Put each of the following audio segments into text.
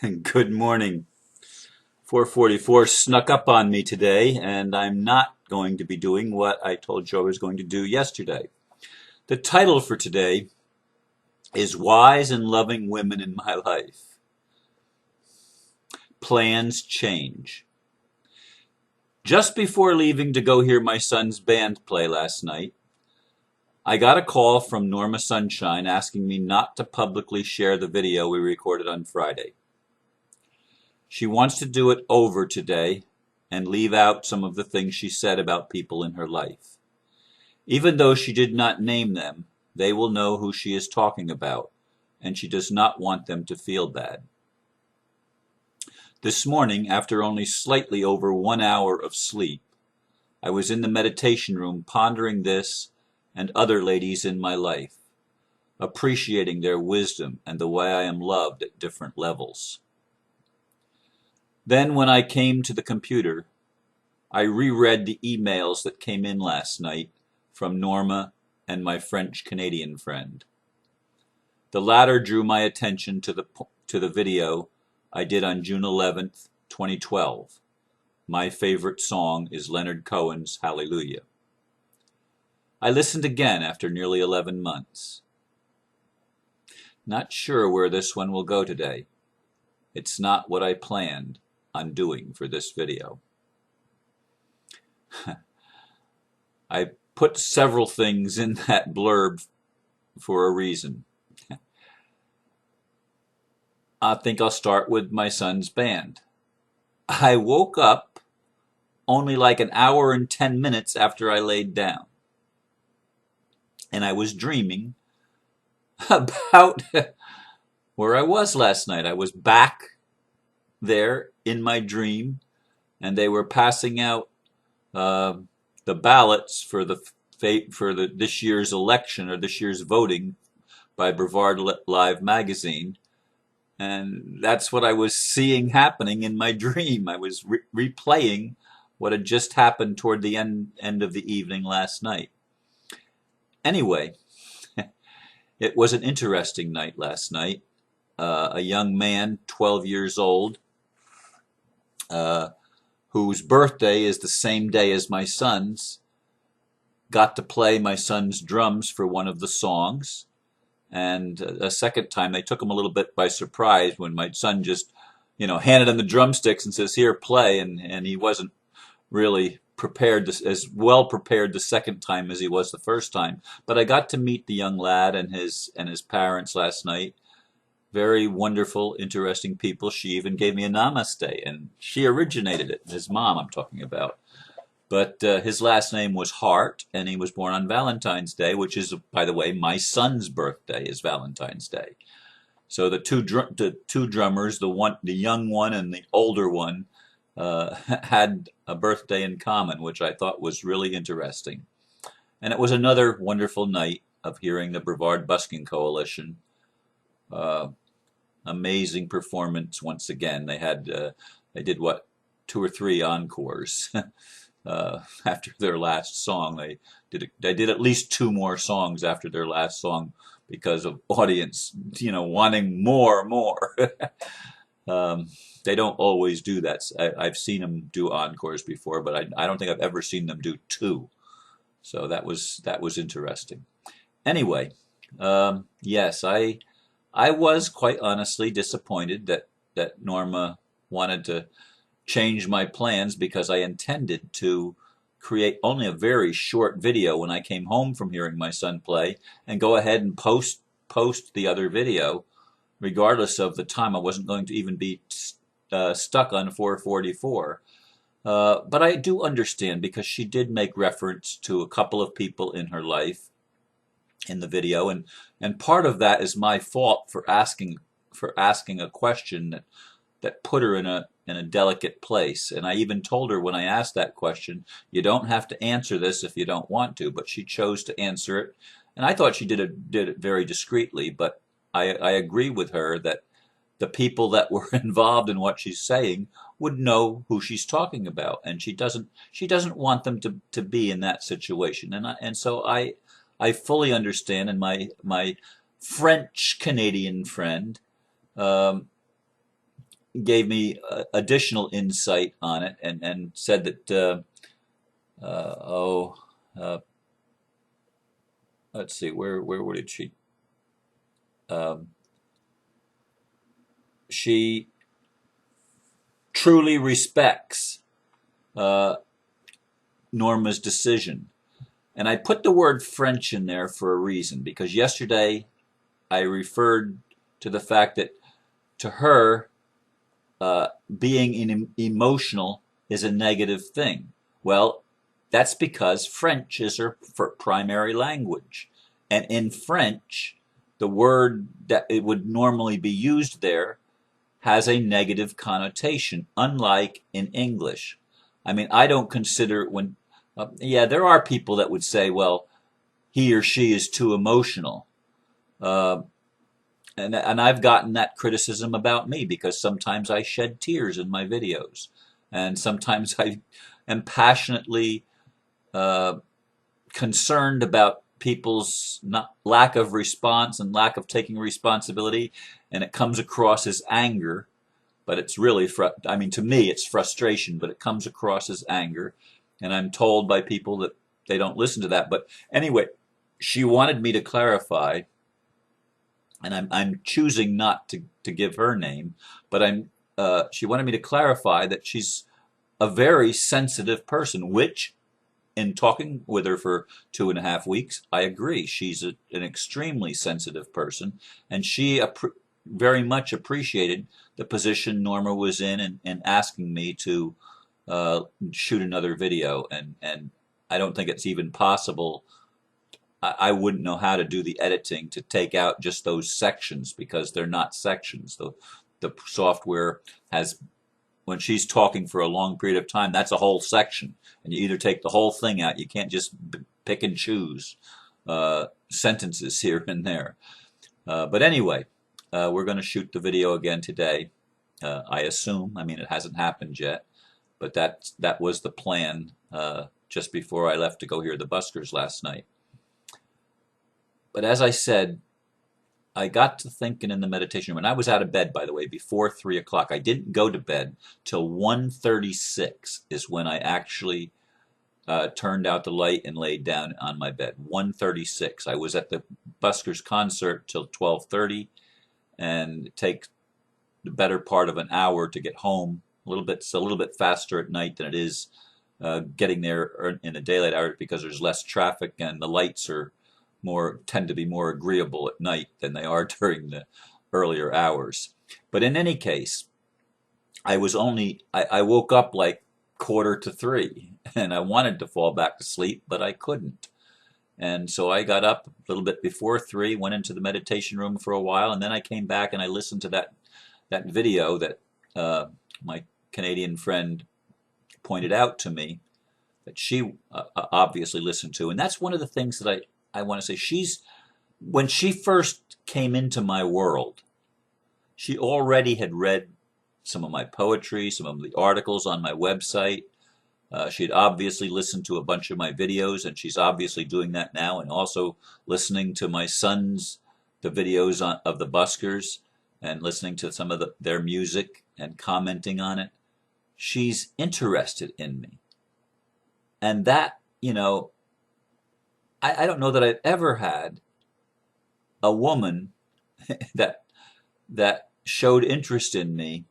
Good morning. 4:44 snuck up on me today, and I'm not going to be doing what I told you I was going to do yesterday. The title for today is Wise and Loving Women in My Life. Plans change. Just before leaving to go hear my son's band play last night, I got a call from Norma Sunshine asking me not to publicly share the video we recorded on Friday. She wants to do it over today and leave out some of the things she said about people in her life. Even though she did not name them, they will know who she is talking about, and she does not want them to feel bad. This morning, after only slightly over 1 hour of sleep, I was in the meditation room pondering this and other ladies in my life, appreciating their wisdom and the way I am loved at different levels. Then, when I came to the computer, I reread the emails that came in last night from Norma and my French-Canadian friend. The latter drew my attention to the video I did on June 11th, 2012. My favorite song is Leonard Cohen's Hallelujah. I listened again after nearly 11 months. Not sure where this one will go today. It's not what I planned on doing for this video. I put several things in that blurb for a reason. I think I'll start with my son's band. I woke up only like an hour and 10 minutes after I laid down. And I was dreaming about where I was last night. I was back there in my dream, and they were passing out the ballots for this year's election, or this year's voting, by Brevard Live magazine. And that's what I was seeing happening in my dream. I was replaying what had just happened toward the end of the evening last night. Anyway, it was an interesting night last night. A young man, 12 years old, whose birthday is the same day as my son's, got to play my son's drums for one of the songs. And a second time, they took him a little bit by surprise when my son just, handed him the drumsticks and says, "Here, play." And he wasn't really prepared, as well prepared the second time as he was the first time. But I got to meet the young lad and his parents last night. Very wonderful, interesting people. She even gave me a namaste, and she originated it. His mom, I'm talking about. But his last name was Hart, and he was born on Valentine's Day, which is, by the way, my son's birthday is Valentine's Day. So the two drummers, the young one and the older one, had a birthday in common, which I thought was really interesting. And it was another wonderful night of hearing the Brevard Busking Coalition. Amazing performance once again. They did what, 2 or 3 encores. After their last song, they did at least 2 more songs after their last song because of audience, wanting more. They don't always do that. I've seen them do encores before, but I don't think I've ever seen them do 2. So that was interesting. Anyway, yes, I was quite honestly disappointed that Norma wanted to change my plans, because I intended to create only a very short video when I came home from hearing my son play, and go ahead and post the other video regardless of the time. I wasn't going to even be stuck on 4:44. But I do understand, because she did make reference to a couple of people in her life in the video, and part of that is my fault for asking a question that put her in a delicate place. And I even told her when I asked that question, you don't have to answer this if you don't want to, but she chose to answer it. And I thought she did it very discreetly, but I agree with her that the people that were involved in what she's saying would know who she's talking about, and she doesn't want them to be in that situation. And so I fully understand, and my French Canadian friend gave me additional insight on it, and said that uh, oh uh, let's see, where did she, um, she truly respects uh, Norma's decision. And I put the word French in there for a reason, because yesterday I referred to the fact that to her, being emotional is a negative thing. Well, that's because French is her primary language. And in French, the word that it would normally be used there has a negative connotation, unlike in English. I mean, I don't consider when, yeah, there are people that would say, well, he or she is too emotional. Uh, and I've gotten that criticism about me because sometimes I shed tears in my videos, and sometimes I am passionately uh, concerned about people's lack of response and lack of taking responsibility, and it comes across as anger, but it's really, I mean, to me, it's frustration, but it comes across as anger, and I'm told by people that they don't listen to that. But anyway, she wanted me to clarify, and I'm choosing not to give her name, but she wanted me to clarify that she's a very sensitive person, which in talking with her for 2.5 weeks, I agree. She's an extremely sensitive person, and she very much appreciated the position Norma was in asking me to shoot another video. And I don't think it's even possible. I wouldn't know how to do the editing to take out just those sections, because they're not sections. The software has, when she's talking for a long period of time, that's a whole section, and you either take the whole thing out. You can't just pick and choose sentences here and there. But anyway, we're going to shoot the video again today. I assume. I mean, it hasn't happened yet, but that was the plan just before I left to go hear the buskers last night. But as I said, I got to thinking in the meditation room, and I was out of bed, by the way, before 3 o'clock. I didn't go to bed till 1:36 is when I actually turned out the light and laid down on my bed. 1:36. I was at the Buskers concert till 12:30, and it takes the better part of an hour to get home. It's a little bit faster at night than it is getting there in the daylight hours, because there's less traffic and the lights tend to be more agreeable at night than they are during the earlier hours. But in any case, I woke up like 2:45, and I wanted to fall back to sleep, but I couldn't. And so I got up a little bit before 3, went into the meditation room for a while, and then I came back and I listened to that video that my Canadian friend pointed out to me that she obviously listened to. And that's one of the things that I want to say. When she first came into my world, she already had read some of my poetry, some of the articles on my website. She had obviously listened to a bunch of my videos, and she's obviously doing that now, and also listening to my sons, the videos of the buskers, and listening to some of their music and commenting on it. She's interested in me. And that, I don't know that I've ever had a woman that showed interest in me.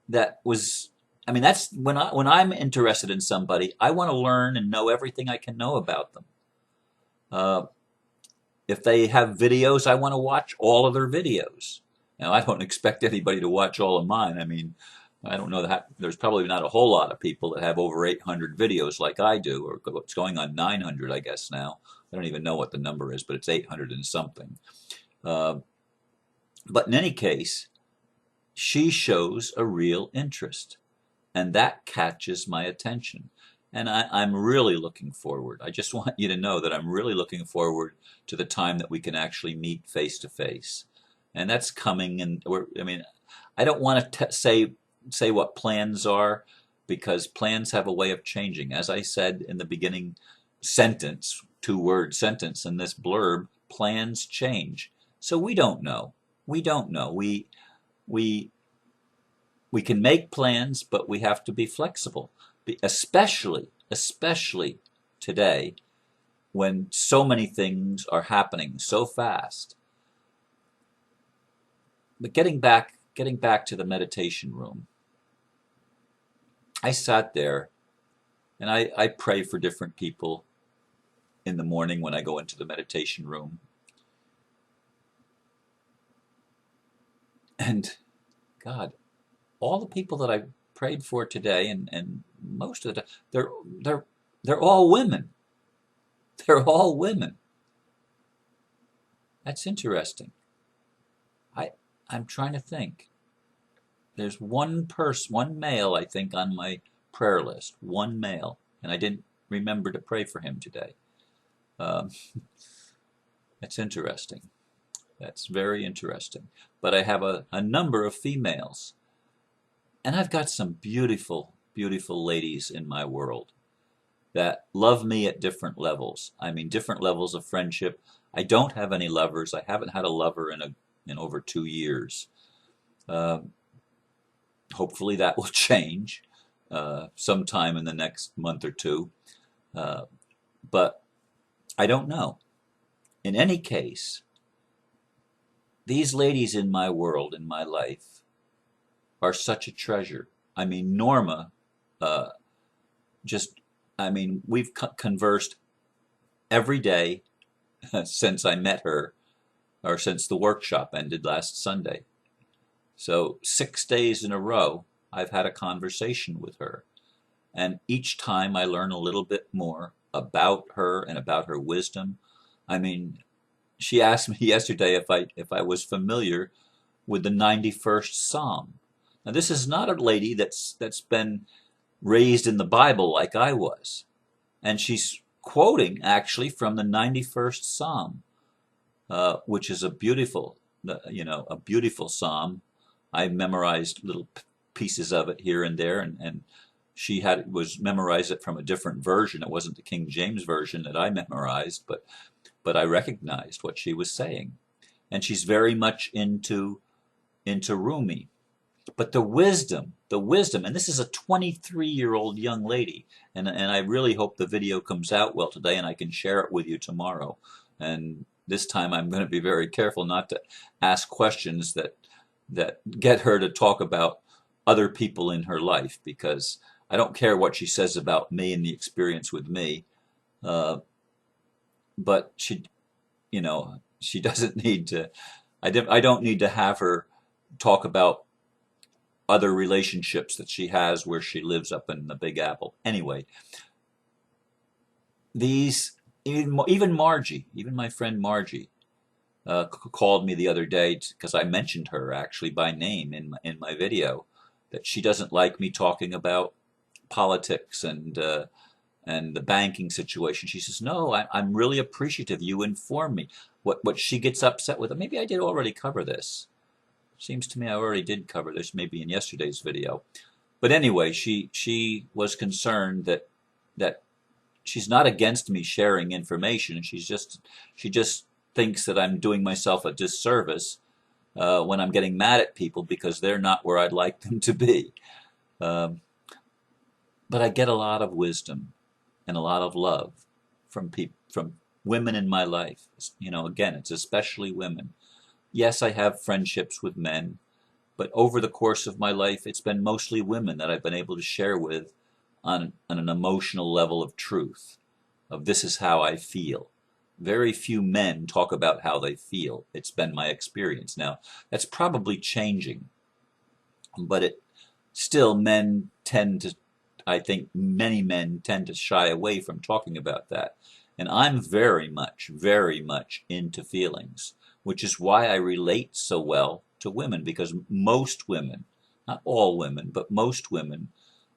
That was, I mean, that's when I'm interested in somebody, I want to learn and know everything I can know about them. If they have videos, I want to watch all of their videos. Now, I don't expect anybody to watch all of mine. I mean, I don't know that there's probably not a whole lot of people that have over 800 videos like I do, or it's going on 900, I guess now. I don't even know what the number is, but it's 800 and something. But in any case, she shows a real interest, and that catches my attention. And I'm really looking forward. I just want you to know that I'm really looking forward to the time that we can actually meet face to face. And that's coming, and I don't want to say what plans are, because plans have a way of changing. As I said in the beginning sentence, 2-word sentence in this blurb, plans change. So we don't know. We don't know. We we can make plans, but we have to be flexible, especially today when so many things are happening so fast. But getting back to the meditation room, I sat there and I pray for different people in the morning when I go into the meditation room. And God, all the people that I prayed for today, and most of the time, they're all women. They're all women. That's interesting. I'm trying to think. There's one male, I think, on my prayer list. One male, and I didn't remember to pray for him today. That's interesting. That's very interesting. But I have a number of females. And I've got some beautiful, beautiful ladies in my world that love me at different levels. I mean, different levels of friendship. I don't have any lovers. I haven't had a lover in over 2 years. Hopefully that will change sometime in the next month or two. But I don't know. In any case, these ladies in my world, in my life, are such a treasure. I mean, Norma, we've conversed every day since I met her, or since the workshop ended last Sunday. So 6 days in a row, I've had a conversation with her. And each time I learn a little bit more about her and about her wisdom. I mean, she asked me yesterday if I was familiar with the 91st Psalm. Now, this is not a lady that's been raised in the Bible like I was. And she's quoting, actually, from the 91st Psalm, which is a beautiful psalm. I memorized little pieces of it here and there, and she was memorized it from a different version. It wasn't the King James version that I memorized, but I recognized what she was saying. And she's very much into Rumi. But the wisdom, and this is a 23-year-old young lady, and I really hope the video comes out well today and I can share it with you tomorrow. And this time I'm going to be very careful not to ask questions that get her to talk about other people in her life, because I don't care what she says about me and the experience with me, but she doesn't need to. I don't need to have her talk about other relationships that she has where she lives up in the Big Apple. Anyway, even Margie, even my friend Margie, called me the other day because I mentioned her actually by name in my video, that she doesn't like me talking about politics and the banking situation. She says, no, I'm really appreciative. You inform me. What she gets upset with, maybe I did already cover this. Seems to me I already did cover this, maybe in yesterday's video. But anyway, she was concerned that she's not against me sharing information. She just thinks that I'm doing myself a disservice when I'm getting mad at people because they're not where I'd like them to be. But I get a lot of wisdom and a lot of love from women in my life. Again, it's especially women. Yes, I have friendships with men, but over the course of my life, it's been mostly women that I've been able to share with on an emotional level of truth, of this is how I feel. Very few men talk about how they feel. It's been my experience. Now, that's probably changing, but I think many men tend to shy away from talking about that. And I'm very much into feelings, which is why I relate so well to women, because most women, not all women, but most women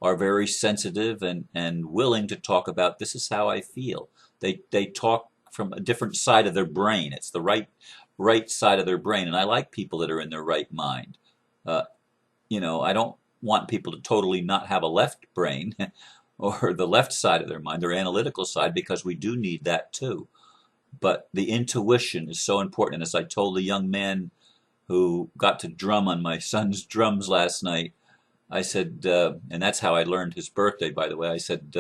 are very sensitive and willing to talk about this is how I feel. They talk from a different side of their brain. It's the right side of their brain, and I like people that are in their right mind. I don't want people to totally not have a left brain or the left side of their mind, their analytical side, because we do need that too. But the intuition is so important. And as I told the young man who got to drum on my son's drums last night, I said, and that's how I learned his birthday, by the way. I said,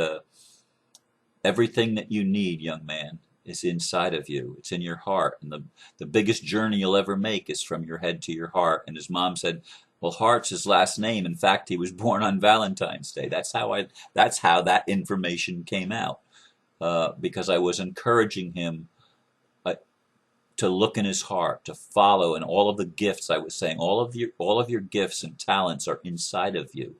everything that you need, young man, is inside of you. It's in your heart. And the biggest journey you'll ever make is from your head to your heart. And his mom said, well, Hart's his last name. In fact, he was born on Valentine's Day. That's how that information came out. Because I was encouraging him to look in his heart, to follow, and all of the gifts I was saying, all of your gifts and talents are inside of you,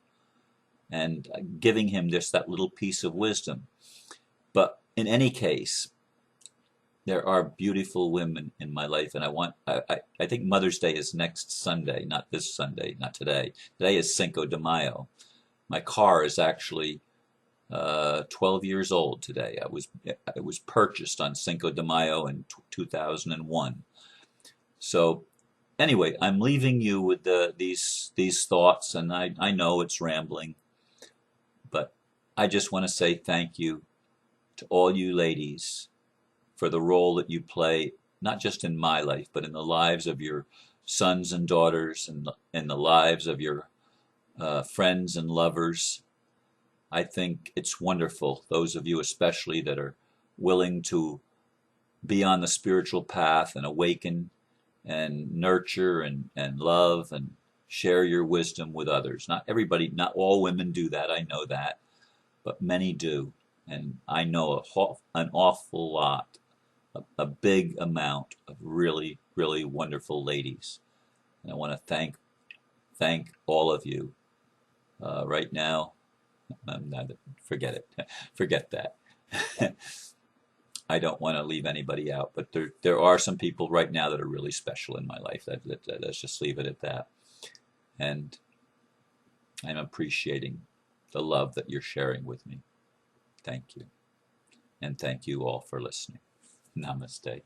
and giving him just that little piece of wisdom. But in any case, there are beautiful women in my life, and I think Mother's Day is next Sunday, not this Sunday, not today. Today is Cinco de Mayo. My car is actually 12 years old today. It was purchased on Cinco de Mayo in 2001. So anyway, I'm leaving you with these thoughts, and I know it's rambling, but I just want to say thank you to all you ladies for the role that you play, not just in my life, but in the lives of your sons and daughters, and in the lives of your friends and lovers. I think it's wonderful, those of you especially that are willing to be on the spiritual path and awaken and nurture and love and share your wisdom with others. Not everybody, not all women do that, I know that, but many do. And I know an awful lot, a big amount of really, really wonderful ladies. And I want to thank all of you right now. Forget it. Forget that. I don't want to leave anybody out, but there are some people right now that are really special in my life. Let's just leave it at that. And I'm appreciating the love that you're sharing with me. Thank you. And thank you all for listening. Namaste.